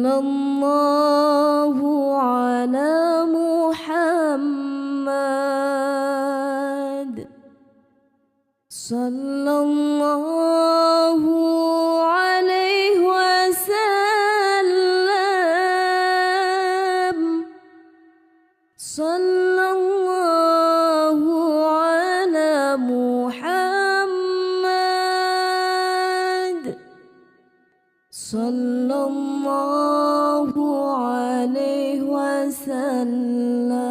Sallallahu ala Muhammad. Sallallahu alaihi wasallam. Sallallahu ala Muhammad. Sallallahu alaihi wasallam.